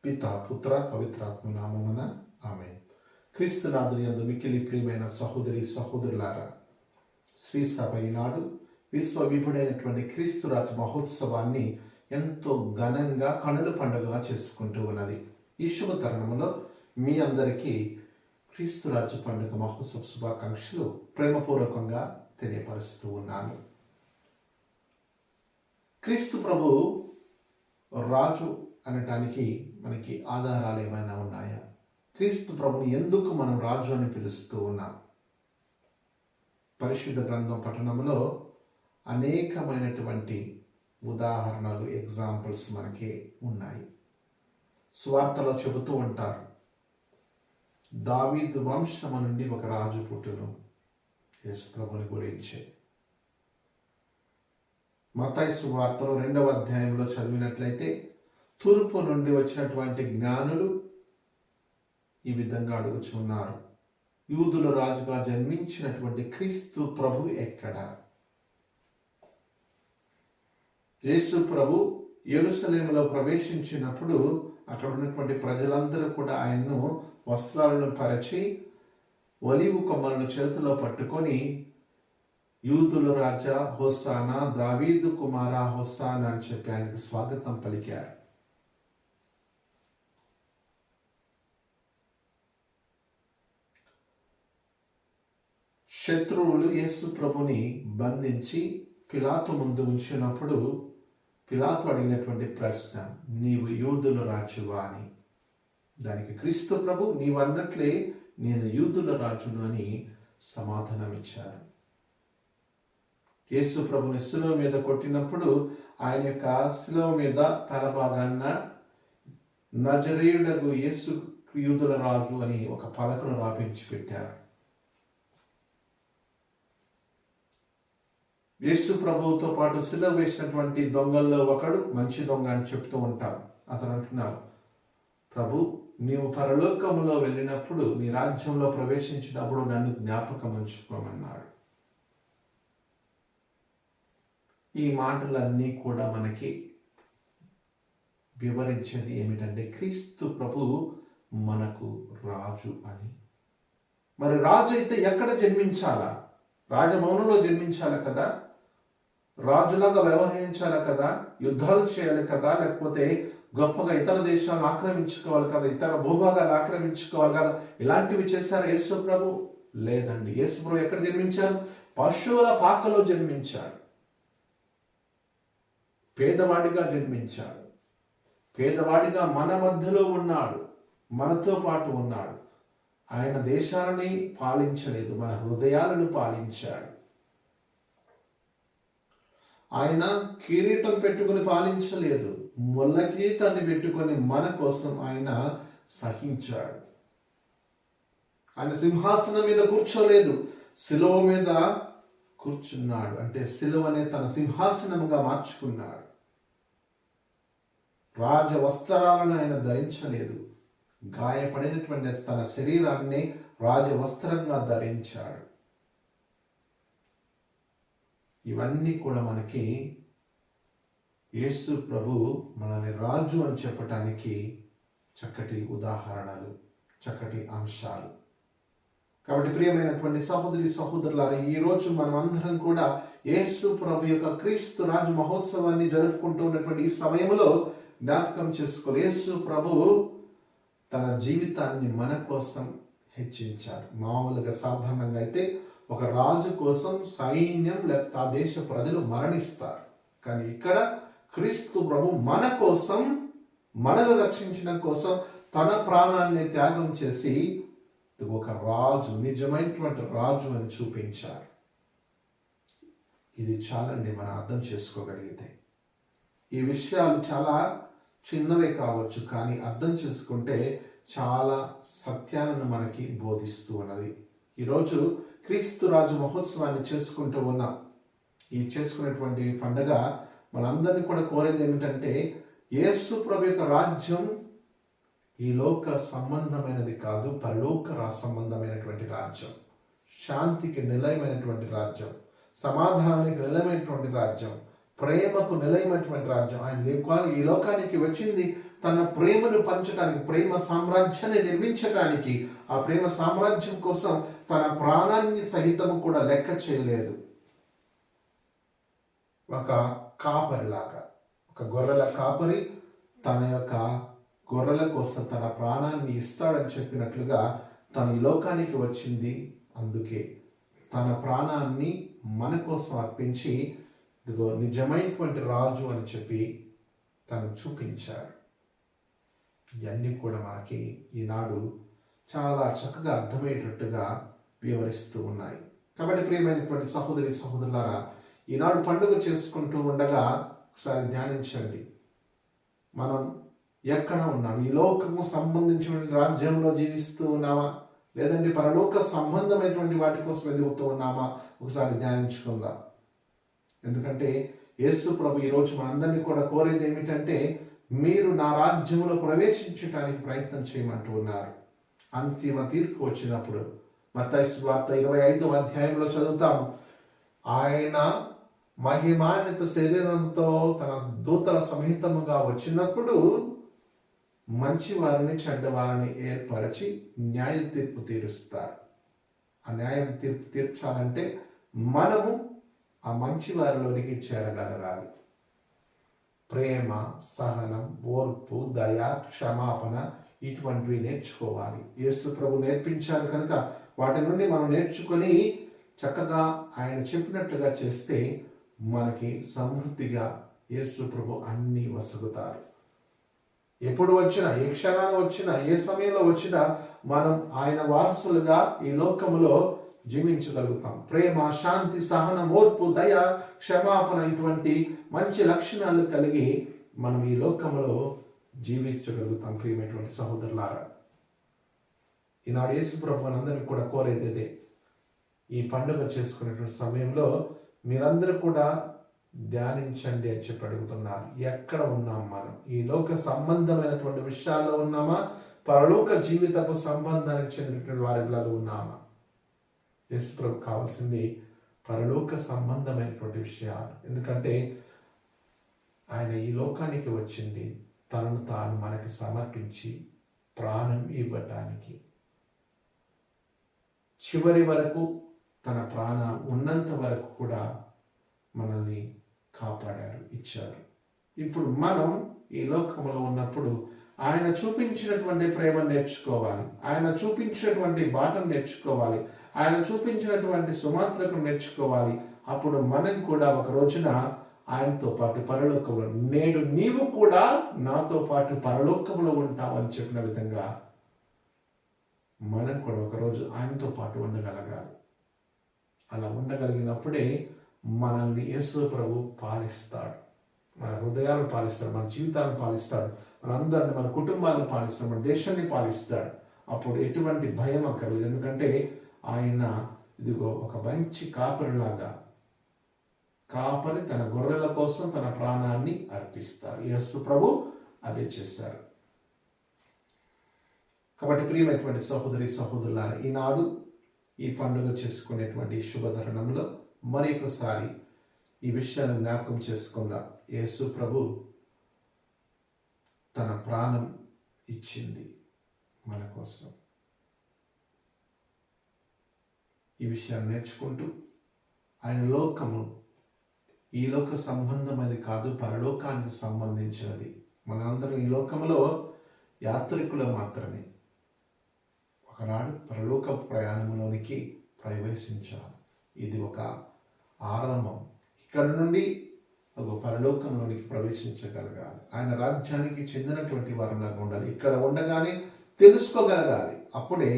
పిత పుత్ర పవిత్రాత్మ నామమున ఆమేన్. క్రీస్తునాథుని యందు మిక్కిలి ప్రియమైన సహోదరి సహోదరులారా, శ్రీ సభ ఈనాడు విశ్వవిభుడైనటువంటి క్రీస్తురాజు మహోత్సవాన్ని ఎంతో ఘనంగా కనుల పండుగగా చేసుకుంటూ ఉన్నది. ఈ శుభ తరుణంలో మీ అందరికీ క్రీస్తురాజు పండుగ మహోత్సవ శుభాకాంక్షలు ప్రేమపూర్వకంగా తెలియపరుస్తూ ఉన్నాను. క్రీస్తు ప్రభు రాజు అనటానికి మనకి ఆధారాలు ఏమైనా ఉన్నాయా? క్రీస్తు ప్రభుని ఎందుకు మనం రాజు అని పిలుస్తూ ఉన్నాం? పరిశుద్ధ గ్రంథం పఠనంలో అనేకమైనటువంటి ఉదాహరణలు, ఎగ్జాంపుల్స్ మనకి ఉన్నాయి. సువార్తలో చెబుతూ ఉంటారు, దావీదు వంశము నుండి ఒక రాజు పుట్టును, యేసు ప్రభుని గురించి. మత్తయి సువార్తలో 2వ అధ్యాయంలో చదివినట్లయితే తూర్పు నుండి వచ్చినటువంటి జ్ఞానులు ఈ విధంగా అడుగుచున్నారు, యూదుల రాజుగా జన్మించినటువంటి క్రీస్తు ప్రభు ఎక్కడ? యేసు ప్రభు యెరూషలేములో ప్రవేశించినప్పుడు అక్కడ ఉన్నటువంటి ప్రజలందరూ కూడా ఆయన్ను వస్త్రాలను పరిచి ఒలీవు కొమ్మలను చేతిలో పట్టుకొని, యూదుల రాజా హోసానా, దావీదు కుమారా హోసానా అని చెప్పి ఆయనకు స్వాగతం పలికారు. శత్రువులు యేసు ప్రభుని బంధించి పిలాతు ముందు ఉంచినప్పుడు పిలాతు అడిగినటువంటి ప్రశ్న, నీవు యూదుల రాజువా అని. దానికి క్రీస్తు ప్రభు, నీవన్నట్లే నేను యూదుల రాజును అని సమాధానం ఇచ్చారు. యేసు ప్రభుని శిలువ మీద కొట్టినప్పుడు ఆయన యొక్క శిలువ మీద తల భాగాన్న నజరేయుడగు యేసు యూదుల రాజు అని ఒక పలకను రాపించి పెట్టారు. యేసు ప్రభువుతో పాటు శిలువ వేసినటువంటి దొంగల్లో ఒకడు మంచి దొంగ అని చెప్తూ ఉంటారు. అతను అంటున్నాడు, ప్రభు, నీవు పరలోకములో వెళ్ళినప్పుడు నీ రాజ్యంలో ప్రవేశించినప్పుడు నన్ను జ్ఞాపకం ఉంచుకోమన్నాడు. ఈ మాటలన్నీ కూడా మనకి వివరించేది ఏమిటంటే క్రీస్తు ప్రభు మనకు రాజు అని. మరి రాజు అయితే ఎక్కడ జన్మించాలా? రాజమౌనంలో జన్మించాలి కదా, రాజులాగా వ్యవహరించాలి కదా, యుద్ధాలు చేయాలి కదా, లేకపోతే గొప్పగా ఇతర దేశాలను ఆక్రమించుకోవాలి కదా, ఇతర భూభాగాలు ఆక్రమించుకోవాలి కదా. ఇలాంటివి చేశారు యేసు ప్రభు? లేదండి. యేసు ప్రభు ఎక్కడ జన్మించారు? పశువుల పాకలో జన్మించాడు. పేదవాడిగా జన్మించాడు. పేదవాడిగా మన మధ్యలో ఉన్నాడు, మనతో పాటు ఉన్నాడు. ఆయన దేశాలని పాలించలేదు, మన హృదయాలను పాలించాడు. ఆయన కిరీటం పెట్టుకుని పాలించలేదు, ముళ్ళ కిరీటాన్ని పెట్టుకొని మన కోసం ఆయన సహించాడు. ఆయన సింహాసనం మీద కూర్చోలేదు, శిలువ మీద కూర్చున్నాడు. అంటే శిలువనే తన సింహాసనంగా మార్చుకున్నాడు. రాజ వస్త్రాలను ఆయన ధరించలేదు, గాయపడినటువంటి తన శరీరాన్ని రాజవస్త్రంగా ధరించాడు. ఇవన్నీ కూడా మనకి యేసు ప్రభు మనల్ని రాజు అని చెప్పటానికి చక్కటి ఉదాహరణలు, చక్కటి అంశాలు. కాబట్టి ప్రియమైనటువంటి సహోదరి సహోదరులారా, ఈరోజు మనం అందరం కూడా యేసు ప్రభు యొక్క క్రీస్తు రాజు మహోత్సవాన్ని జరుపుకుంటూ ఉన్నటువంటి ఈ సమయంలో జ్ఞాపకం చేసుకోవాలి, యేసు ప్రభు తన జీవితాన్ని మన కోసం హెచ్చించారు. మామూలుగా సాధారణంగా అయితే ఒక రాజు కోసం సైన్యం లేకపోతే ఆ దేశ ప్రజలు మరణిస్తారు. కానీ ఇక్కడ క్రీస్తు ప్రభు మన కోసం, మనల్ని రక్షించడం కోసం తన ప్రాణాన్ని త్యాగం చేసి ఒక రాజు, నిజమైనటువంటి రాజు అని చూపించారు. ఇది చాలండి మనం అర్థం చేసుకోగలిగితే. ఈ విషయాలు చాలా చిన్నవే కావచ్చు, కానీ అర్థం చేసుకుంటే చాలా సత్యాలను మనకి బోధిస్తూ ఉన్నది. ఈరోజు క్రీస్తు రాజు మహోత్సవాన్ని చేసుకుంటూ ఉన్నాం. ఈ చేసుకునేటువంటి పండుగ మనందరినీ కూడా కోరేది ఏమిటంటే, యేసు ప్రభు యొక్క రాజ్యం ఈ లోక సంబంధమైనది కాదు, పరలోక సంబంధమైనటువంటి రాజ్యం. శాంతికి నిలయమైనటువంటి రాజ్యం, సమాధానానికి నిలయమైనటువంటి రాజ్యం, ప్రేమకు నిలయమైనటువంటి రాజ్యం. ఆయన ఈ లోకానికి వచ్చింది తన ప్రేమను పంచడానికి, ప్రేమ సామ్రాజ్యాన్ని నిర్మించడానికి. ఆ ప్రేమ సామ్రాజ్యం కోసం తన ప్రాణాన్ని సహితము కూడా లెక్క చేయలేదు. ఒక కాపరిలాగా, ఒక గొర్రెల కాపరి తన యొక్క గొర్రెల కోసం తన ప్రాణాన్ని ఇస్తాడని చెప్పినట్లుగా తను ఈ లోకానికి వచ్చింది. అందుకే తన ప్రాణాన్ని మన కోసం అర్పించి ఇదిగో నిజమైనటువంటి రాజు అని చెప్పి తను చూపించాడు. ఇవన్నీ కూడా మనకి ఈనాడు చాలా చక్కగా అర్థమయ్యేటట్టుగా వివరిస్తూ ఉన్నాయి. కాబట్టి ప్రియమైనటువంటి సహోదరి సహోదరులారా, ఈనాడు పండుగ చేసుకుంటూ ఉండగా ఒకసారి ధ్యానించండి. మనం ఎక్కడ ఉన్నాం? ఈ లోకము సంబంధించినటువంటి రాజ్యంలో జీవిస్తూ ఉన్నామా, లేదంటే పరలోక సంబంధమైనటువంటి వాటి కోసం ఎదుగుతూ ఉన్నామా? ఒకసారి ధ్యానించుకుందాం. ఎందుకంటే యేసు ప్రభు ఈరోజు మనందరినీ కూడా కోరేది ఏమిటంటే, మీరు నా రాజ్యంలో ప్రవేశించడానికి ప్రయత్నం చేయమంటూ ఉన్నారు. అంతిమ తీర్పు వచ్చినప్పుడు మత్తయి సువార్త 25వ అధ్యాయంలో చదువుతాము, ఆయన మహిమాన్విత శరీరంతో తన దూతల సమేతముగా వచ్చినప్పుడు మంచి వారిని చెడ్డవారిని ఏర్పరిచి న్యాయ తీర్పు తీరుస్తారు. ఆ న్యాయం తీర్పు తీర్చాలంటే మనము ఆ మంచి వారిలోనికి చేరగలగాలి. ప్రేమ, సహనం, ఓర్పు, దయ, క్షమాపణ ఇటువంటివి నేర్చుకోవాలి. యేసు ప్రభు నేర్పించారు కనుక వాటి నుండి మనం నేర్చుకొని చక్కగా ఆయన చెప్పినట్లుగా చేస్తే మనకి సమృద్ధిగా యేసు ప్రభు అన్నీ వసగుతారు. ఎప్పుడు వచ్చినా, ఏ క్షణాన్ని వచ్చినా, ఏ సమయంలో వచ్చినా మనం ఆయన వారసులుగా ఈ లోకములో జీవించగలుగుతాం. ప్రేమ, శాంతి, సహనం, ఓర్పు, దయ, క్షమాపణ ఇటువంటి మంచి లక్షణాలు కలిగి మనం ఈ లోకంలో జీవించగలుగుతాం. ప్రియమైనటువంటి సహోదరులారా, ఈనాడు యేసు ప్రభు మనందరినీ కూడా కోరేదే, ఈ పండుగ చేసుకునేటువంటి సమయంలో మీరందరూ కూడా ధ్యానించండి అని చెప్పి అడుగుతున్నారు. ఎక్కడ ఉన్నాం మనం? ఈ లోక సంబంధమైనటువంటి విషయాల్లో ఉన్నామా, పరలోక జీవితపు సంబంధానికి చెందినటువంటి వారిలాగా ఉన్నామా? యేసు ప్రభు కావాల్సింది పరలోక సంబంధమైనటువంటి విషయాలు. ఎందుకంటే ఆయన ఈ లోకానికి వచ్చింది తనను తాను మనకి సమర్పించి ప్రాణం ఇవ్వటానికి. చివరి వరకు తన ప్రాణం ఉన్నంత వరకు కూడా మనల్ని కాపాడారు, ఇచ్చారు. ఇప్పుడు మనం ఈ లోకంలో ఉన్నప్పుడు ఆయన చూపించినటువంటి ప్రేమ నేర్చుకోవాలి, ఆయన చూపించినటువంటి బాటను నేర్చుకోవాలి, ఆయన చూపించినటువంటి సుమాత్రకు నేర్చుకోవాలి. అప్పుడు మనం కూడా ఒక రోజున ఆయనతో పాటు పరలోకంలో, నేడు నీవు కూడా నాతో పాటు పరలోకంలో ఉంటావు అని చెప్పిన విధంగా మనం కూడా ఒకరోజు ఆయనతో పాటు ఉండగలగాలి. అలా ఉండగలిగినప్పుడే మనల్ని యేసు ప్రభు పాలిస్తాడు. మన హృదయాలను పాలిస్తాడు, మన జీవితాలను పాలిస్తాడు, మనందరిని, మన కుటుంబాలను పాలిస్తాడు, మన దేశాన్ని పాలిస్తాడు. అప్పుడు ఎటువంటి భయం అక్కర్లేదు. ఎందుకంటే ఆయన ఇదిగో ఒక మంచి కాపరిలాగా, కాపరి తన గొర్రెల కోసం తన ప్రాణాన్ని అర్పిస్తారు. యేసు ప్రభు అదే చేశారు. కాబట్టి ప్రియమైనటువంటి సహోదరి సహోదరులారా, ఈనాడు ఈ పండుగ చేసుకునేటువంటి శుభతరుణంలో మరి ఒకసారి ఈ విషయాన్ని జ్ఞాపకం చేసుకుందాం. యేసు ప్రభు తన ప్రాణం ఇచ్చింది మన కోసం. ఈ విషయాన్ని నేర్చుకుంటూ ఆయన లోకము ఈ లోక సంబంధమైనది కాదు, పరలోకానికి సంబంధించినది. మనందరం ఈ లోకములో యాత్రికులు మాత్రమే. ఒకనాడు పరలోక ప్రయాణంలోనికి ప్రవేశించాలి. ఇది ఒక ఆరంభం. ఇక్కడ నుండి ఒక పరలోకంలోనికి ప్రవేశించగలగాలి. ఆయన రాజ్యానికి చెందినటువంటి వారిలాగా ఉండాలి. ఇక్కడ ఉండగానే తెలుసుకోగలగాలి. అప్పుడే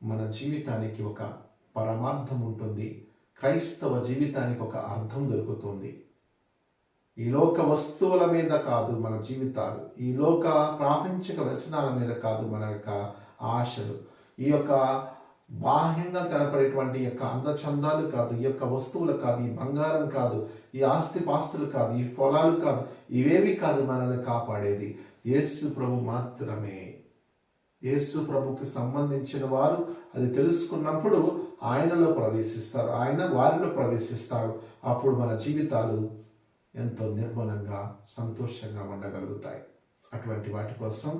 మన జీవితానికి ఒక పరమార్థం ఉంటుంది. క్రైస్తవ జీవితానికి ఒక అర్థం దొరుకుతుంది. ఈ లోక వస్తువుల మీద కాదు మన జీవితాలు, ఈ లోక ప్రాపంచిక వ్యసనాల మీద కాదు మన యొక్క ఆశలు, ఈ యొక్క బాహ్యంగా కనపడేటువంటి యొక్క అందచందాలు కాదు, ఈ యొక్క వస్తువులు కాదు, ఈ బంగారం కాదు, ఈ ఆస్తి పాస్తులు కాదు, ఈ పొలాలు కాదు, ఇవేవి కాదు మనల్ని కాపాడేది. యేసు ప్రభు మాత్రమే. యేసు ప్రభుకి సంబంధించిన వారు అది తెలుసుకున్నప్పుడు ఆయనలో ప్రవేశిస్తారు, ఆయన వారిలో ప్రవేశిస్తారు. అప్పుడు మన జీవితాలు ఎంతో నిర్మలంగా సంతోషంగా ఉండగలుగుతాయి. అటువంటి వాటి కోసం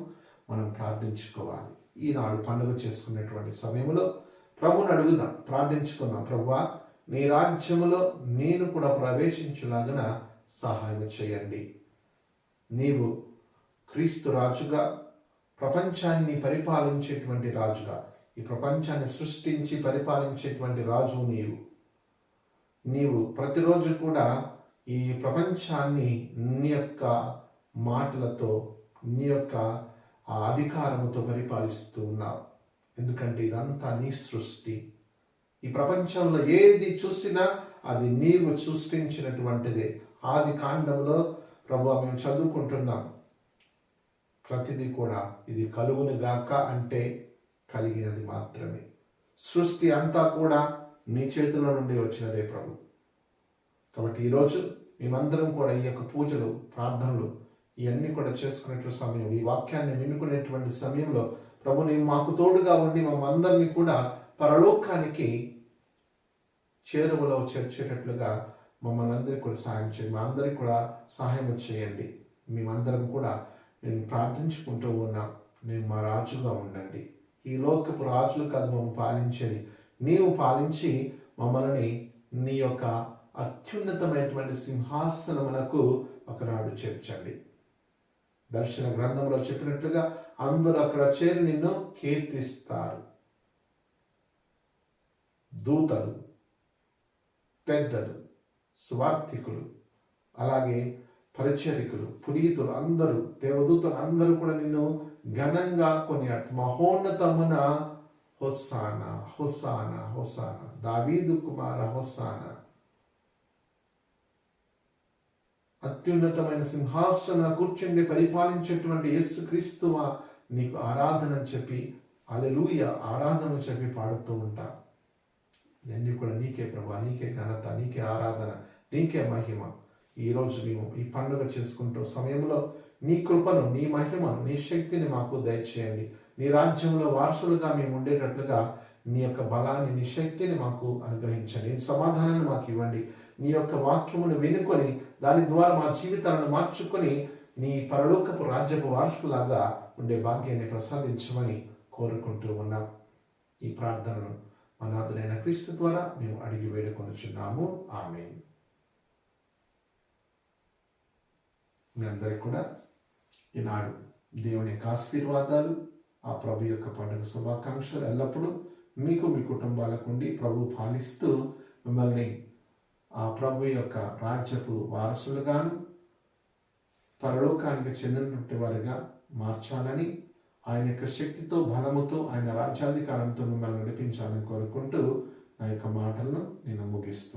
మనం ప్రార్థించుకోవాలి. ఈనాడు పండుగ చేసుకునేటువంటి సమయంలో ప్రభుని అడుగుదాం, ప్రార్థించుకుందాం. ప్రభువా, నీ రాజ్యములో నేను కూడా ప్రవేశించేలాగున సహాయం చేయండి. నీవు క్రీస్తు రాజుగా, ప్రపంచాన్ని పరిపాలించేటువంటి రాజుగా, ఈ ప్రపంచాన్ని సృష్టించి పరిపాలించేటువంటి రాజు నీవు ప్రతిరోజు కూడా ఈ ప్రపంచాన్ని నీ యొక్క మాటలతో, నీ యొక్క అధికారముతో పరిపాలిస్తూ ఉన్నావు. ఎందుకంటే ఇదంతా నీ సృష్టి. ఈ ప్రపంచంలో ఏది చూసినా అది నీవు సృష్టించినటువంటిదే. ఆది కాండంలో ప్రభువా మేము చదువుకుంటున్నాం, ప్రతిదీ కూడా ఇది కలుగును గాక అంటే కలిగినది మాత్రమే. సృష్టి అంతా కూడా నీ చేతిలో నుండి వచ్చినదే ప్రభు. కాబట్టి ఈరోజు మేమందరం కూడా ఈ యొక్క పూజలు, ప్రార్థనలు ఇవన్నీ కూడా చేసుకునే సమయం, ఈ వాక్యాన్ని వినుకునేటువంటి సమయంలో ప్రభు నీవు మాకు తోడుగా ఉండి మమ్మందరినీ కూడా పరలోకానికి చేరువలో చేర్చేటట్లుగా మమ్మల్ని అందరికీ కూడా సహాయం చేయండి. మా అందరికీ కూడా సహాయం చేయండి. మేమందరం కూడా నేను ప్రార్థించుకుంటూ ఉన్నాం, నేను మా రాజుగా ఉండండి. ఈ లోకపు రాజులు కాదు మమ్మల్ని పాలించేది, నీవు పాలించి మమ్మల్ని నీ యొక్క అత్యున్నతమైనటువంటి సింహాసనమునకు ఒకనాడు చేర్చండి. దర్శన గ్రంథంలో చెప్పినట్లుగా అందరూ అక్కడ చేరి నిన్ను కీర్తిస్తారు. దూతలు, పెద్దలు, స్వార్థికులు, అలాగే పరిచరికులు, పునీతులు అందరూ, దేవదూతలు అందరూ కూడా నిన్ను ఘనంగా కొనియాడు. మహోన్నతమున హోసానా హోసానా హోసానా, దావీదు కుమార హోసానా. అత్యున్నతమైన సింహాసన కూర్చుండి పరిపాలించేటువంటి యేసు క్రీస్తువా నీకు ఆరాధన చెప్పి, హల్లెలూయా ఆరాధన చెప్పి పాడుతూ ఉంటా. ఇవన్నీ కూడా నీకే ప్రభా, నీకే ఘనత, నీకే ఆరాధన, నీకే మహిమ. ఈరోజు మేము ఈ పండుగ చేసుకుంటూ సమయంలో నీ కృపను, నీ మహిమను, నీ శక్తిని మాకు దయచేయండి. నీ రాజ్యంలో వారసులుగా మేము ఉండేటట్లుగా నీ యొక్క బలాన్ని, నీ శక్తిని మాకు అనుగ్రహించండి. నీ సమాధానాన్ని మాకు ఇవ్వండి. నీ యొక్క వాక్యమును వినుకొని దాని ద్వారా మా జీవితాలను మార్చుకొని నీ పరలోకపు రాజ్యపు వారసులాగా ఉండే భాగ్యాన్ని ప్రసాదించమని కోరుకుంటూ ఉన్నాం. ఈ ప్రార్థనను మన నాథుడైన క్రీస్తు ద్వారా మేము అడిగి వేడుకొనుచున్నాము. ఆమేన్. మీ అందరికీ కూడా ఈనాడు దేవుని యొక్క ఆశీర్వాదాలు, ఆ ప్రభు యొక్క పండుగ శుభాకాంక్షలు ఎల్లప్పుడూ మీకు, మీ కుటుంబాలకు ఉండి ప్రభు పాలిస్తూ మిమ్మల్ని ఆ ప్రభు యొక్క రాజ్యపు వారసులుగాను, పరలోకానికి చెందినటువంటి వారిగా మార్చాలని, ఆయన యొక్క శక్తితో, బలముతో, ఆయన రాజ్యాధికారంతో మిమ్మల్ని నడిపించాలని కోరుకుంటూ నా యొక్క మాటలను నేను ముగిస్తూ